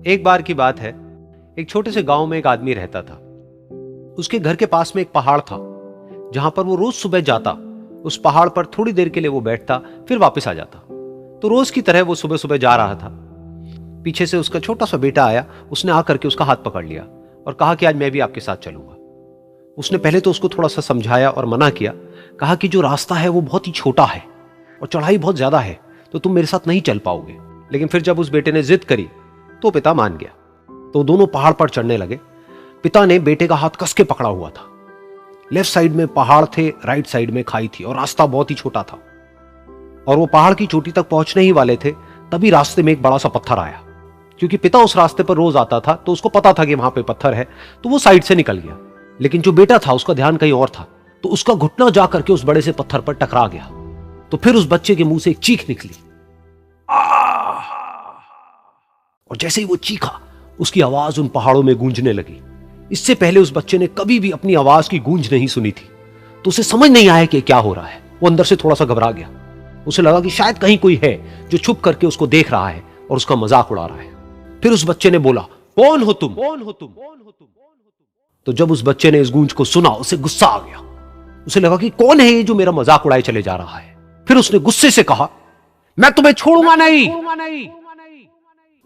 एक बार की बात है, एक छोटे से गांव में एक आदमी रहता था। उसके घर के पास में एक पहाड़ था, जहां पर वो रोज सुबह जाता। उस पहाड़ पर थोड़ी देर के लिए वो बैठता, फिर वापस आ जाता। तो रोज की तरह वो सुबह सुबह जा रहा था। पीछे से उसका छोटा सा बेटा आया। उसने आकर के उसका हाथ पकड़ लिया और कहा कि आज मैं भी आपके साथ चलूंगा। उसने पहले तो उसको थोड़ा सा समझाया और मना किया। कहा कि जो रास्ता है वो बहुत ही छोटा है और चढ़ाई बहुत ज्यादा है, तो तुम मेरे साथ नहीं चल पाओगे। लेकिन फिर जब उस बेटे ने जिद करी तो पिता मान गया। तो दोनों पहाड़ पर चढ़ने लगे। पिता ने बेटे का हाथ कस के पकड़ा हुआ था। लेफ्ट साइड में पहाड़ थे, राइट साइड में खाई थी और रास्ता बहुत ही छोटा था। और वो पहाड़ की चोटी तक पहुंचने ही वाले थे, तभी रास्ते में एक बड़ा सा पत्थर आया। क्योंकि पिता उस रास्ते पर रोज आता था, तो उसको पता था कि वहां पे पत्थर है, तो वो साइड से निकल गया। लेकिन जो बेटा था उसका ध्यान कहीं और था, तो उसका घुटना जा करके उस बड़े से पत्थर पर टकरा गया। तो फिर उस बच्चे के मुंह से एक चीख निकली। और जैसे ही वो चीखा, उसकी आवाज उन पहाड़ों में गूंजने लगी। इससे पहले उस बच्चे ने कभी भी अपनी आवाज की गूंज नहीं सुनी थी, तो उसे समझ नहीं आया कि क्या हो रहा है। वो अंदर से थोड़ा सा घबरा गया। उसे लगा कि शायद कहीं कोई है जो छुप करके उसको देख रहा है और उसका मजाक उड़ा रहा है। फिर उस बच्चे ने बोला, कौन हो तुम? कौन हो तुम? तो जब उस बच्चे ने इस गूंज को सुना, उसे गुस्सा आ गया। उसे लगा कि कौन है ये जो मेरा मजाक उड़ाए चले जा रहा है। फिर उसने गुस्से से कहा, मैं तुम्हें छोड़ूंगा नहीं।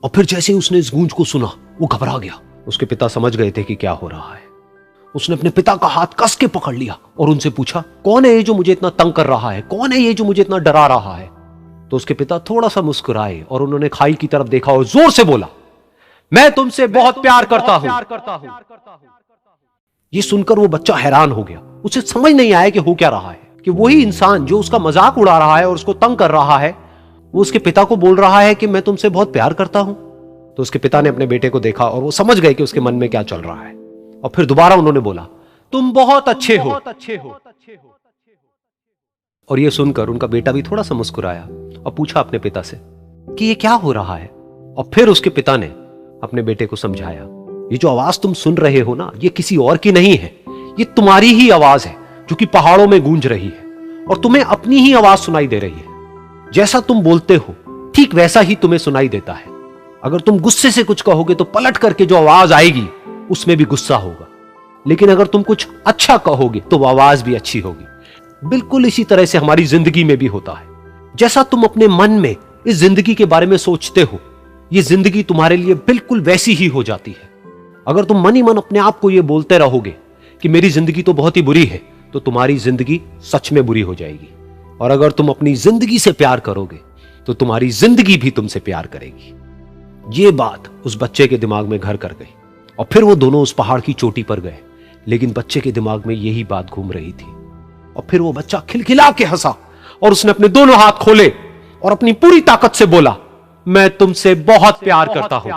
और फिर जैसे ही उसने इस गूंज को सुना, वो घबरा गया। उसके पिता समझ गए थे कि क्या हो रहा है। उसने अपने पिता का हाथ कस के पकड़ लिया और उनसे पूछा, कौन है ये जो मुझे इतना तंग कर रहा है? कौन है ये जो मुझे इतना डरा रहा है? तो उसके पिता थोड़ा सा मुस्कुराए और उन्होंने खाई की तरफ देखा और जोर से बोला, मैं तुमसे बहुत प्यार करता हूं। ये सुनकर वो बच्चा हैरान हो गया। उसे समझ नहीं आया कि हो क्या रहा है, कि वही इंसान जो उसका मजाक उड़ा रहा है और उसको तंग कर रहा है, वो उसके पिता को बोल रहा है कि मैं तुमसे बहुत प्यार करता हूं। तो उसके पिता ने अपने बेटे को देखा और वो समझ गए कि उसके मन में क्या चल रहा है। और फिर दोबारा उन्होंने बोला, तुम बहुत अच्छे हो। और ये सुनकर उनका बेटा भी थोड़ा सा मुस्कुराया और पूछा अपने पिता से कि ये क्या हो रहा है। और फिर उसके पिता ने अपने बेटे को समझाया, ये जो आवाज तुम सुन रहे हो ना, ये किसी और की नहीं है, ये तुम्हारी ही आवाज है जो कि पहाड़ों में गूंज रही है। और तुम्हें अपनी ही आवाज सुनाई दे रही है। जैसा तुम बोलते हो ठीक वैसा ही तुम्हें सुनाई देता है। अगर तुम गुस्से से कुछ कहोगे तो पलट करके जो आवाज आएगी उसमें भी गुस्सा होगा। लेकिन अगर तुम कुछ अच्छा कहोगे तो वो आवाज भी अच्छी होगी। बिल्कुल इसी तरह से हमारी जिंदगी में भी होता है। जैसा तुम अपने मन में इस जिंदगी के बारे में सोचते हो, ये जिंदगी तुम्हारे लिए बिल्कुल वैसी ही हो जाती है। अगर तुम मन ही मन अपने आप को ये बोलते रहोगे कि मेरी जिंदगी तो बहुत ही बुरी है, तो तुम्हारी जिंदगी सच में बुरी हो जाएगी। और अगर तुम अपनी जिंदगी से प्यार करोगे तो तुम्हारी जिंदगी भी तुमसे प्यार करेगी। ये बात उस बच्चे के दिमाग में घर कर गई और फिर वो दोनों उस पहाड़ की चोटी पर गए। लेकिन बच्चे के दिमाग में यही बात घूम रही थी। और फिर वो बच्चा खिलखिला के हंसा और उसने अपने दोनों हाथ खोले और अपनी पूरी ताकत से बोला, मैं तुमसे बहुत प्यार करता हूं।